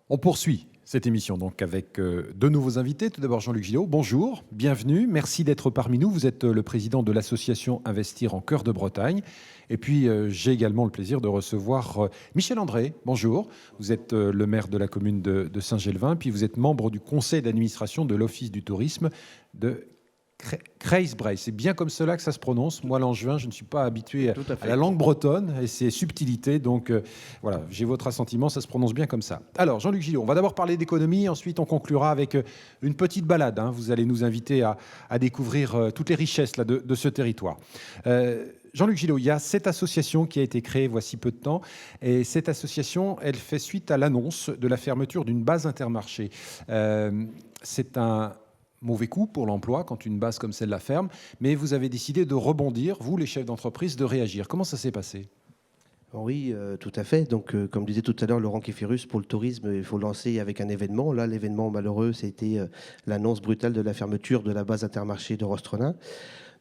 On poursuit cette émission donc avec deux nouveaux invités. Tout d'abord Jean-Luc Gillot, bonjour, bienvenue, merci d'être parmi nous. Vous êtes le président de l'association Investir en Cœur de Bretagne. Et puis j'ai également le plaisir de recevoir Michel André, bonjour. Vous êtes le maire de la commune de Saint-Gelvin, puis vous êtes membre du conseil d'administration de l'Office du tourisme de Creisbray. C'est bien comme cela que ça se prononce. Moi, l'angevin, je ne suis pas habitué à la langue bretonne et ses subtilités. Donc voilà, j'ai votre assentiment, ça se prononce bien comme ça. Alors, Jean-Luc Gillot, on va d'abord parler d'économie, ensuite on conclura avec une petite balade. Vous allez nous inviter à découvrir toutes les richesses là, de ce territoire. Jean-Luc Gillot, il y a cette association qui a été créée voici peu de temps. Et cette association, elle fait suite à l'annonce de la fermeture d'une base Intermarché. C'est un mauvais coup pour l'emploi quand une base comme celle-là ferme, mais vous avez décidé de rebondir, vous les chefs d'entreprise, de réagir. Comment ça s'est passé ? Oui, tout à fait. Donc, comme disait tout à l'heure Laurent Kéfirus, pour le tourisme, il faut lancer avec un événement. Là, l'événement malheureux, c'était l'annonce brutale de la fermeture de la base Intermarché de Rostronin.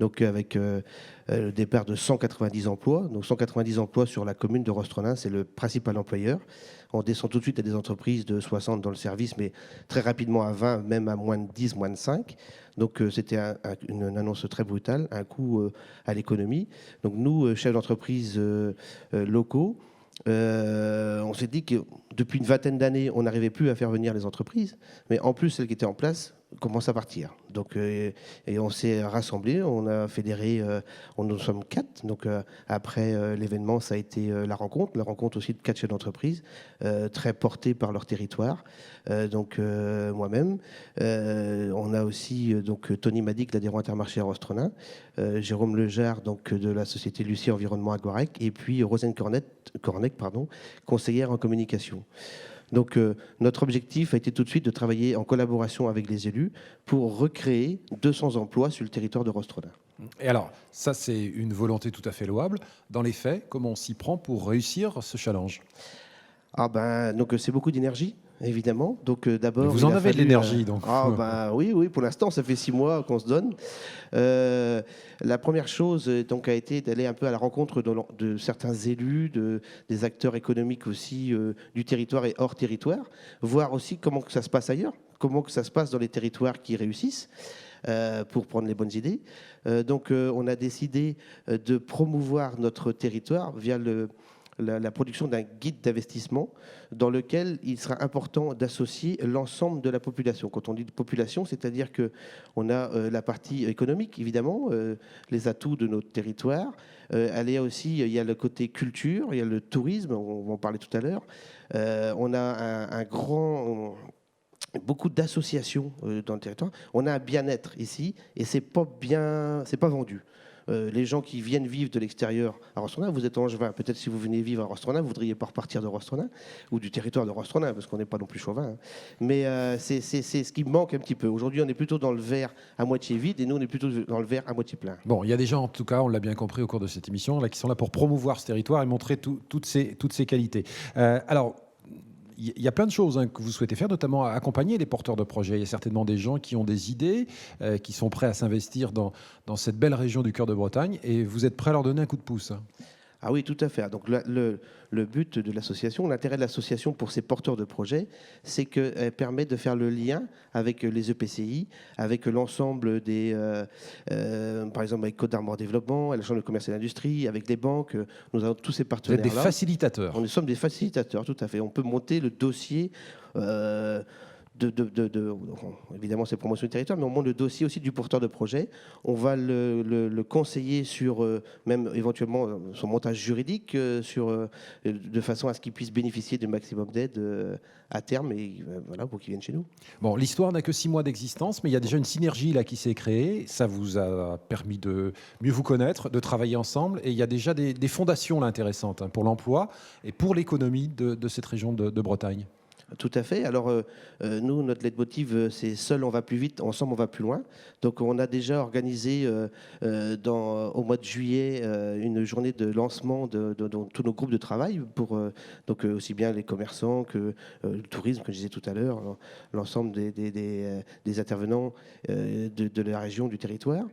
Donc, avec le départ de 190 emplois. Donc, 190 emplois sur la commune de Rostronin, c'est le principal employeur. On descend tout de suite à des entreprises de 60 dans le service, mais très rapidement à 20, même à moins de 10, moins de 5. Donc, c'était une annonce très brutale, un coup à l'économie. Donc, nous, chefs d'entreprise locaux, on s'est dit que depuis une vingtaine d'années, on n'arrivait plus à faire venir les entreprises, mais en plus, celles qui étaient en place commencent à partir. Donc, et on s'est rassemblés, on a fédéré, nous sommes 4. Donc, après l'événement, ça a été la rencontre aussi de 4 chefs d'entreprise, très portés par leur territoire. Donc, moi-même, on a aussi donc Tony Madic, l'adhérent Intermarché à Rostronin, Jérôme Lejar, donc de la société Lucie Environnement à Guarec, et puis Rosane Cornec, conseillère en communication. Donc notre objectif a été tout de suite de travailler en collaboration avec les élus pour recréer 200 emplois sur le territoire de Rostronin. Et alors, ça c'est une volonté tout à fait louable. Dans les faits, comment on s'y prend pour réussir ce challenge ? Donc c'est beaucoup d'énergie, évidemment. Donc d'abord, vous en avez de l'énergie, donc. Oui. Pour l'instant, ça fait 6 mois qu'on se donne. La première chose, donc, a été d'aller un peu à la rencontre de certains élus, des acteurs économiques aussi du territoire et hors territoire, voir aussi comment que ça se passe ailleurs, comment que ça se passe dans les territoires qui réussissent. Pour prendre les bonnes idées. Donc, on a décidé de promouvoir notre territoire via la production d'un guide d'investissement dans lequel il sera important d'associer l'ensemble de la population. Quand on dit de population, c'est-à-dire qu'on a la partie économique, évidemment, les atouts de notre territoire. Il y a le côté culture, il y a le tourisme, on va en parler tout à l'heure. On a beaucoup d'associations dans le territoire. On a un bien-être ici et c'est pas vendu. Les gens qui viennent vivre de l'extérieur à Rostronin, vous êtes angevin, peut-être si vous venez vivre à Rostronin, vous ne voudriez pas repartir de Rostronin ou du territoire de Rostronin, parce qu'on n'est pas non plus chauvin. Mais c'est ce qui manque un petit peu. Aujourd'hui, on est plutôt dans le verre à moitié vide et nous, on est plutôt dans le verre à moitié plein. Bon, il y a des gens, en tout cas, on l'a bien compris au cours de cette émission, là, qui sont là pour promouvoir ce territoire et montrer toutes ses qualités. Alors, il y a plein de choses que vous souhaitez faire, notamment accompagner les porteurs de projets. Il y a certainement des gens qui ont des idées, qui sont prêts à s'investir dans cette belle région du cœur de Bretagne, et vous êtes prêts à leur donner un coup de pouce. Ah oui, tout à fait. Donc le but de l'association, l'intérêt de l'association pour ces porteurs de projets, c'est qu'elle permet de faire le lien avec les EPCI, avec l'ensemble des, par exemple avec Côte d'Armor Développement, la Chambre de commerce et d'industrie, avec les banques. Nous avons tous ces partenaires-là. Vous êtes des facilitateurs. Nous sommes des facilitateurs, tout à fait. On peut monter le dossier. Évidemment, c'est promotion du territoire, mais on monte le dossier aussi du porteur de projet. On va le conseiller sur, même éventuellement, son montage juridique, de façon à ce qu'il puisse bénéficier du maximum d'aide à terme, et voilà, pour qu'il vienne chez nous. Bon, l'histoire n'a que 6 mois d'existence, mais il y a déjà une synergie là qui s'est créée. Ça vous a permis de mieux vous connaître, de travailler ensemble, et il y a déjà des fondations là, intéressantes pour l'emploi et pour l'économie de cette région de Bretagne. Tout à fait. Alors, nous, notre leitmotiv, c'est seul on va plus vite, ensemble on va plus loin. Donc, on a déjà organisé au mois de juillet une journée de lancement de tous nos groupes de travail pour donc aussi bien les commerçants que le tourisme, comme je disais tout à l'heure, l'ensemble des intervenants de la région, du territoire.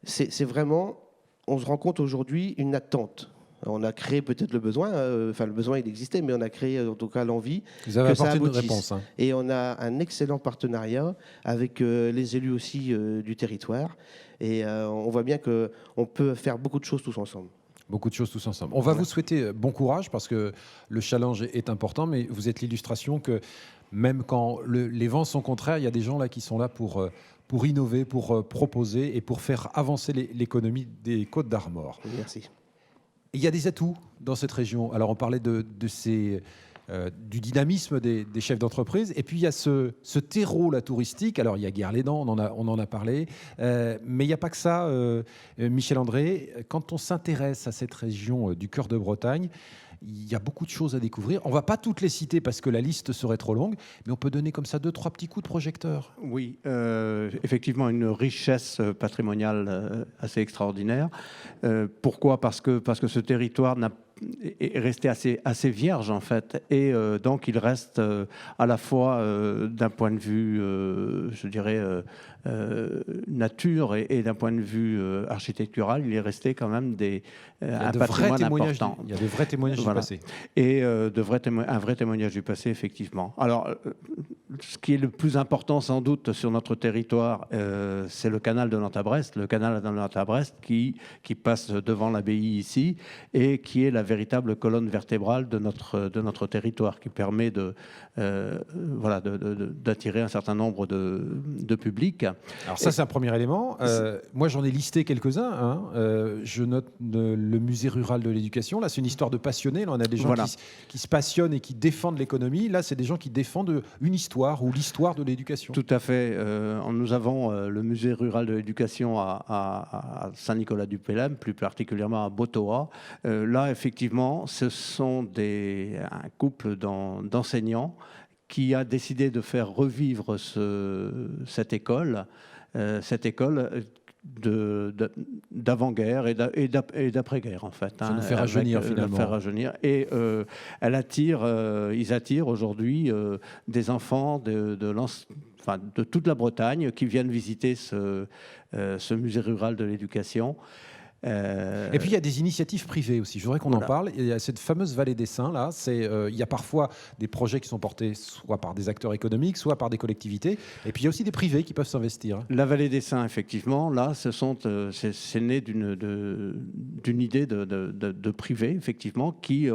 c'est vraiment, on se rend compte aujourd'hui, une attente. On a créé peut-être le besoin, le besoin il existait, mais on a créé en tout cas l'envie Vous avez que ça apporté une aboutisse. réponse. Hein. Et on a un excellent partenariat avec les élus aussi du territoire. Et on voit bien qu'on peut faire beaucoup de choses tous ensemble. Beaucoup de choses tous ensemble. On va vous souhaiter bon courage parce que le challenge est important, mais vous êtes l'illustration que même quand les vents sont contraires, il y a des gens là qui sont là pour innover, pour proposer et pour faire avancer l'économie des Côtes d'Armor. Merci. Il y a des atouts dans cette région. Alors on parlait du dynamisme des chefs d'entreprise. Et puis il y a ce terreau là, touristique. Alors il y a Guerre-les-Dents, on en a parlé. Mais il n'y a pas que ça, Michel André. Quand on s'intéresse à cette région du cœur de Bretagne, il y a beaucoup de choses à découvrir. On ne va pas toutes les citer parce que la liste serait trop longue, mais on peut donner comme ça 2-3 petits coups de projecteur. Oui, effectivement, une richesse patrimoniale assez extraordinaire. Pourquoi ? Parce que ce territoire est resté assez vierge, en fait. Et donc, il reste à la fois d'un point de vue, je dirais, nature et d'un point de vue architectural, il est resté quand même un patrimoine important. Il y a de vrais témoignages du passé. Et un vrai témoignage du passé, effectivement. Alors, ce qui est le plus important, sans doute, sur notre territoire, c'est le canal de Nantes-à-Brest. Le canal de Nantes-à-Brest qui passe devant l'abbaye ici et qui est la véritable colonne vertébrale de notre territoire, qui permet d'attirer un certain nombre de publics. Alors ça, c'est un premier élément. Moi, j'en ai listé quelques-uns. Hein. Je note le musée rural de l'éducation. Là, c'est une histoire de passionnés. Là, on a des gens qui se passionnent et qui défendent l'économie. Là, c'est des gens qui défendent une histoire ou l'histoire de l'éducation. Tout à fait. Nous avons le musée rural de l'éducation à Saint-Nicolas-du-Pélem, plus particulièrement à Botoa. Là, effectivement, ce sont un couple d'enseignants qui a décidé de faire revivre cette école d'avant-guerre et d'après-guerre, en fait. Ça nous fait rajeunir, finalement. Ils attirent aujourd'hui des enfants de toute la Bretagne qui viennent visiter ce musée rural de l'éducation. Et puis il y a des initiatives privées aussi, je voudrais qu'on en parle. Il y a cette fameuse vallée des Saints là, il y a parfois des projets qui sont portés soit par des acteurs économiques, soit par des collectivités, et puis il y a aussi des privés qui peuvent s'investir. La vallée des Saints, effectivement, là, c'est né d'une idée de privés, effectivement, qui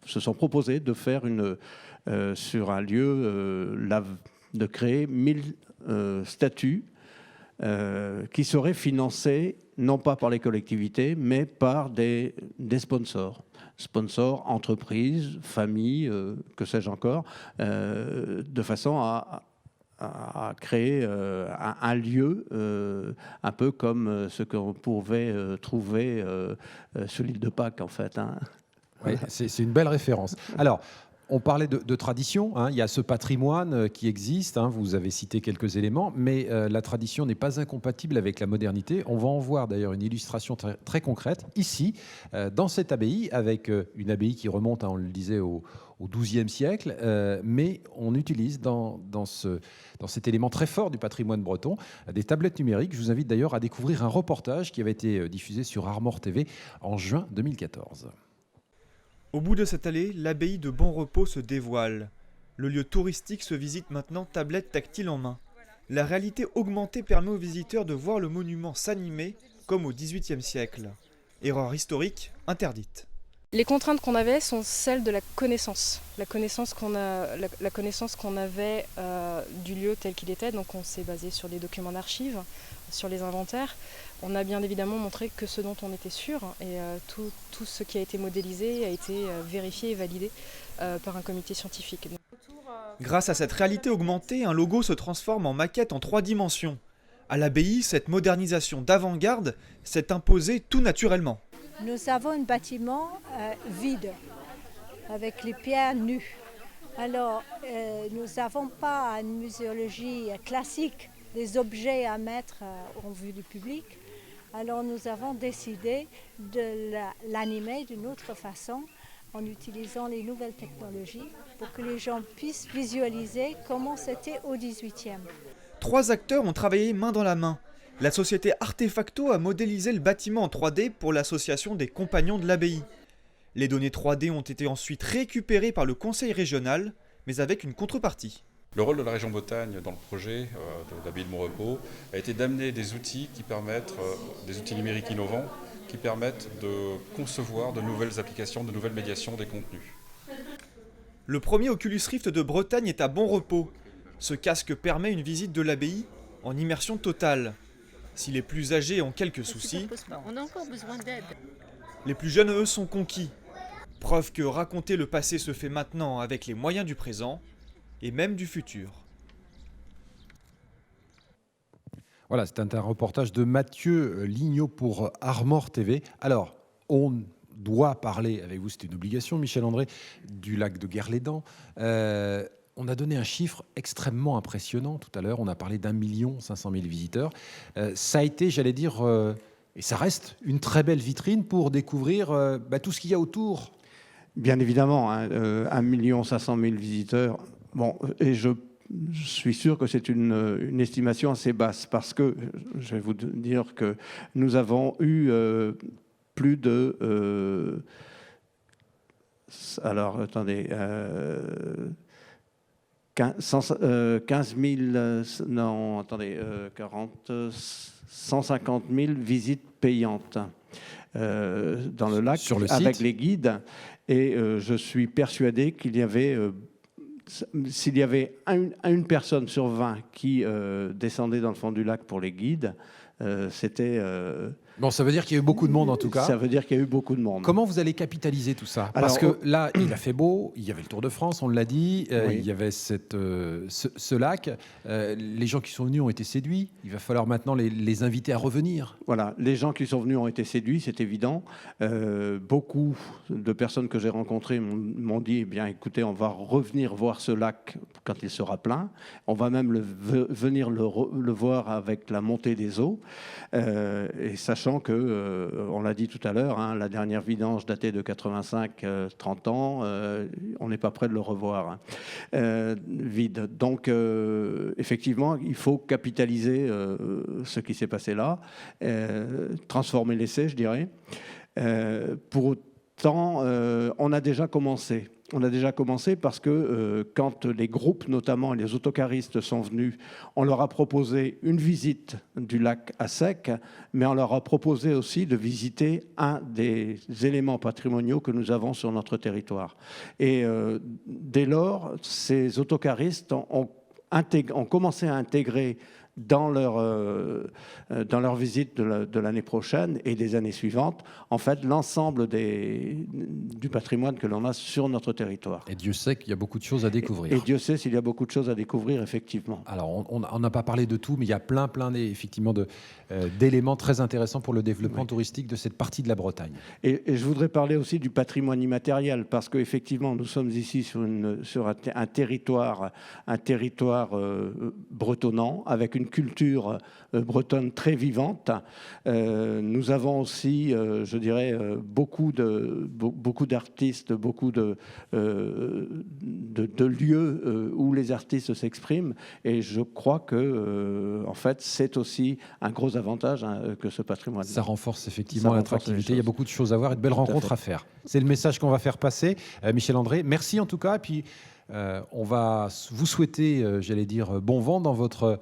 se sont proposés de faire sur un lieu, de créer 1000 statues qui seraient financées non pas par les collectivités, mais par des sponsors. Sponsors, entreprises, familles, que sais-je encore, de façon à créer un lieu un peu comme ce qu'on pouvait trouver sur l'île de Pâques, en fait. Hein. Oui, c'est une belle référence. Alors, on parlait de tradition, hein, il y a ce patrimoine qui existe, hein, vous avez cité quelques éléments, mais la tradition n'est pas incompatible avec la modernité. On va en voir d'ailleurs une illustration très, très concrète ici, dans cette abbaye, avec une abbaye qui remonte, hein, on le disait, au XIIe siècle, mais on utilise dans cet élément très fort du patrimoine breton des tablettes numériques. Je vous invite d'ailleurs à découvrir un reportage qui avait été diffusé sur Armor TV en juin 2014. Au bout de cette allée, l'abbaye de Bon Repos se dévoile. Le lieu touristique se visite maintenant tablette tactile en main. La réalité augmentée permet aux visiteurs de voir le monument s'animer comme au XVIIIe siècle. Erreur historique interdite. Les contraintes qu'on avait sont celles de la connaissance. La connaissance qu'on avait du lieu tel qu'il était. Donc on s'est basé sur des documents d'archives, sur les inventaires. On a bien évidemment montré que ce dont on était sûr, et tout ce qui a été modélisé a été vérifié et validé par un comité scientifique. Grâce à cette réalité augmentée, un logo se transforme en maquette en 3 dimensions. À l'abbaye, cette modernisation d'avant-garde s'est imposée tout naturellement. Nous avons un bâtiment vide, avec les pierres nues. Alors, nous n'avons pas une muséologie classique des objets à mettre en vue du public. Alors nous avons décidé de l'animer d'une autre façon en utilisant les nouvelles technologies pour que les gens puissent visualiser comment c'était au XVIIIe. 3 acteurs ont travaillé main dans la main. La société Artefacto a modélisé le bâtiment en 3D pour l'association des Compagnons de l'Abbaye. Les données 3D ont été ensuite récupérées par le conseil régional, mais avec une contrepartie. Le rôle de la région Bretagne dans le projet de l'abbaye de Montrepos a été d'amener des outils qui permettent, des outils numériques innovants, qui permettent de concevoir de nouvelles applications, de nouvelles médiations des contenus. Le premier Oculus Rift de Bretagne est à Bonrepos. Ce casque permet une visite de l'abbaye en immersion totale. Si les plus âgés ont quelques soucis, On a encore besoin d'aide. les plus jeunes, eux, sont conquis. Preuve que raconter le passé se fait maintenant avec les moyens du présent et même du futur. Voilà, c'est un reportage de Mathieu Lignot pour Armor TV. Alors, on doit parler avec vous, c'est une obligation, Michel André, du lac de Guerlédan. On a donné un chiffre extrêmement impressionnant tout à l'heure. On a parlé d'1 500 000 visiteurs. Ça a été, j'allais dire, et ça reste une très belle vitrine pour découvrir tout ce qu'il y a autour. Bien évidemment, 1 500 000 visiteurs. Bon, et je suis sûr que c'est une estimation assez basse parce que je vais vous dire que nous avons eu plus de... alors, attendez... 15 000... non, attendez... 150 000 visites payantes dans le lac sur le avec site. les guides. Et je suis persuadé qu'il y avait... s'il y avait une personne sur 20 qui descendait dans le fond du lac pour les guides, c'était... Bon, ça veut dire qu'il y a eu beaucoup de monde en tout cas. Ça veut dire qu'il y a eu beaucoup de monde. Comment vous allez capitaliser tout ça? Parce Alors, que là, il a fait beau, il y avait le Tour de France, on l'a dit, Oui. il y avait ce lac. Les gens qui sont venus ont été séduits. Il va falloir maintenant les inviter à revenir. Voilà, les gens qui sont venus ont été séduits, c'est évident. Beaucoup de personnes que j'ai rencontrées m'ont dit, eh bien, écoutez, on va revenir voir ce lac quand il sera plein. On va même venir le voir avec la montée des eaux. Et sachant que, on l'a dit tout à l'heure, hein, la dernière vidange datait de 85-30 ans, on n'est pas prêt de le revoir vide. Donc, effectivement, il faut capitaliser ce qui s'est passé là, transformer l'essai, je dirais. Pour autant, on a déjà commencé. On a déjà commencé parce que quand les groupes, notamment les autocaristes, sont venus, on leur a proposé une visite du lac à sec, mais on leur a proposé aussi de visiter un des éléments patrimoniaux que nous avons sur notre territoire. Et dès lors, ces autocaristes ont commencé à intégrer dans leur visite de l'année prochaine et des années suivantes, en fait, l'ensemble du patrimoine que l'on a sur notre territoire. Et Dieu sait qu'il y a beaucoup de choses à découvrir. Et Dieu sait s'il y a beaucoup de choses à découvrir, effectivement. Alors, on n'a pas parlé de tout, mais il y a plein effectivement d'éléments très intéressants pour le développement touristique de cette partie de la Bretagne. Et je voudrais parler aussi du patrimoine immatériel, parce qu'effectivement, nous sommes ici sur un territoire bretonnant, avec une culture bretonne très vivante. Nous avons aussi, je dirais, beaucoup d'artistes, beaucoup de lieux où les artistes s'expriment. Et je crois que, en fait, c'est aussi un gros avantage que ce patrimoine. Ça renforce effectivement l'attractivité. Il y a beaucoup de choses à voir et de belles rencontres à faire. C'est le message qu'on va faire passer. Michel André, merci en tout cas. Et puis, on va vous souhaiter, j'allais dire, bon vent dans votre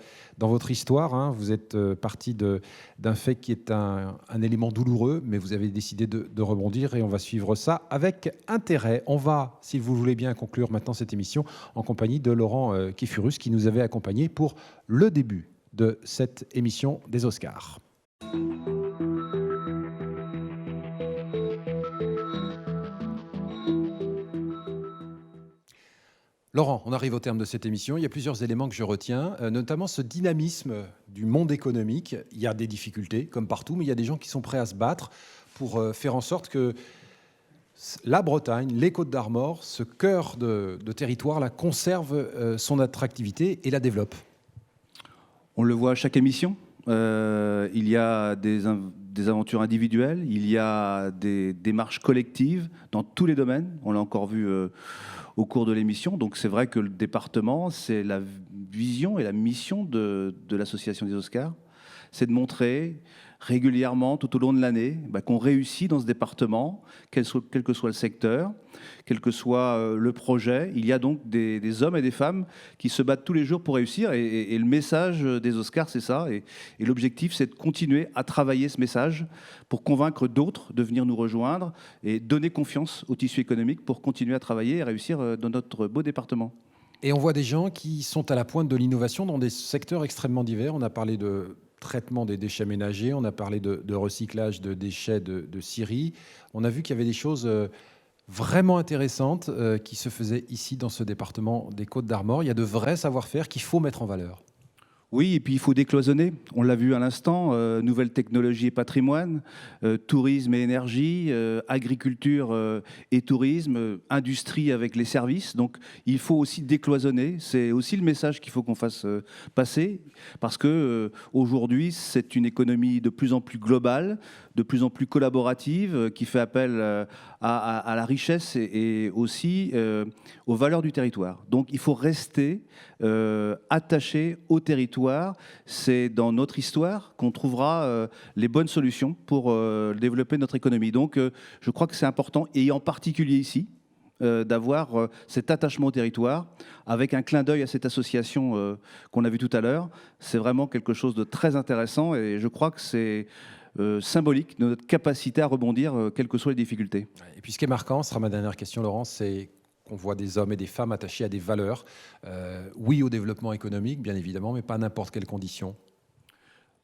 histoire. Hein. Vous êtes parti d'un fait qui est un élément douloureux, mais vous avez décidé de rebondir et on va suivre ça avec intérêt. On va, si vous voulez bien, conclure maintenant cette émission en compagnie de Laurent Kifurus qui nous avait accompagnés pour le début de cette émission des Oscars. Laurent, on arrive au terme de cette émission. Il y a plusieurs éléments que je retiens, notamment ce dynamisme du monde économique. Il y a des difficultés, comme partout, mais il y a des gens qui sont prêts à se battre pour faire en sorte que la Bretagne, les Côtes d'Armor, ce cœur de territoire, là, conserve son attractivité et la développe. On le voit à chaque émission. Il y a des aventures individuelles, il y a des démarches collectives dans tous les domaines. On l'a encore vu au cours de l'émission. Donc c'est vrai que le département, c'est la vision et la mission de l'association des Oscars. c'est de montrer régulièrement, tout au long de l'année, qu'on réussit dans ce département, quel que soit le secteur, quel que soit le projet. Il y a donc des hommes et des femmes qui se battent tous les jours pour réussir. Et le message des Oscars, c'est ça. Et l'objectif, c'est de continuer à travailler ce message pour convaincre d'autres de venir nous rejoindre et donner confiance au tissu économique pour continuer à travailler et réussir dans notre beau département. Et on voit des gens qui sont à la pointe de l'innovation dans des secteurs extrêmement divers. On a parlé de traitement des déchets ménagers, on a parlé de recyclage de déchets de scierie. On a vu qu'il y avait des choses vraiment intéressantes qui se faisaient ici dans ce département des Côtes-d'Armor. Il y a de vrais savoir-faire qu'il faut mettre en valeur. Oui, et puis il faut décloisonner. On l'a vu à l'instant, nouvelles technologies et patrimoine, tourisme et énergie, agriculture et tourisme, industrie avec les services. Donc il faut aussi décloisonner. C'est aussi le message qu'il faut qu'on fasse passer, parce que aujourd'hui c'est une économie de plus en plus globale, de plus en plus collaborative, qui fait appel à la richesse et aussi aux valeurs du territoire. Donc il faut rester attaché au territoire. C'est dans notre histoire qu'on trouvera les bonnes solutions pour développer notre économie. Donc je crois que c'est important, et en particulier ici, d'avoir cet attachement au territoire, avec un clin d'œil à cette association qu'on a vue tout à l'heure. C'est vraiment quelque chose de très intéressant, et je crois que c'est symbolique de notre capacité à rebondir, quelles que soient les difficultés. Et puis ce qui est marquant, ce sera ma dernière question, Laurent, c'est qu'on voit des hommes et des femmes attachés à des valeurs. Oui au développement économique, bien évidemment, mais pas à n'importe quelles conditions.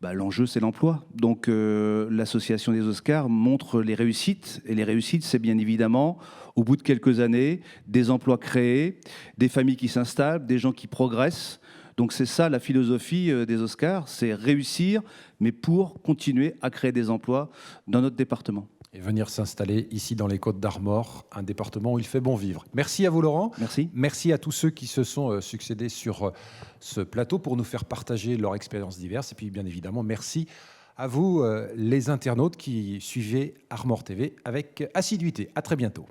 L'enjeu, c'est l'emploi. Donc l'association des Oscars montre les réussites. Et les réussites, c'est bien évidemment, au bout de quelques années, des emplois créés, des familles qui s'installent, des gens qui progressent. Donc c'est ça la philosophie des Oscars, c'est réussir, mais pour continuer à créer des emplois dans notre département. Et venir s'installer ici dans les Côtes-d'Armor, un département où il fait bon vivre. Merci à vous, Laurent. Merci. Merci à tous ceux qui se sont succédés sur ce plateau pour nous faire partager leurs expériences diverses. Et puis, bien évidemment, merci à vous, les internautes qui suivez Armor TV avec assiduité. À très bientôt.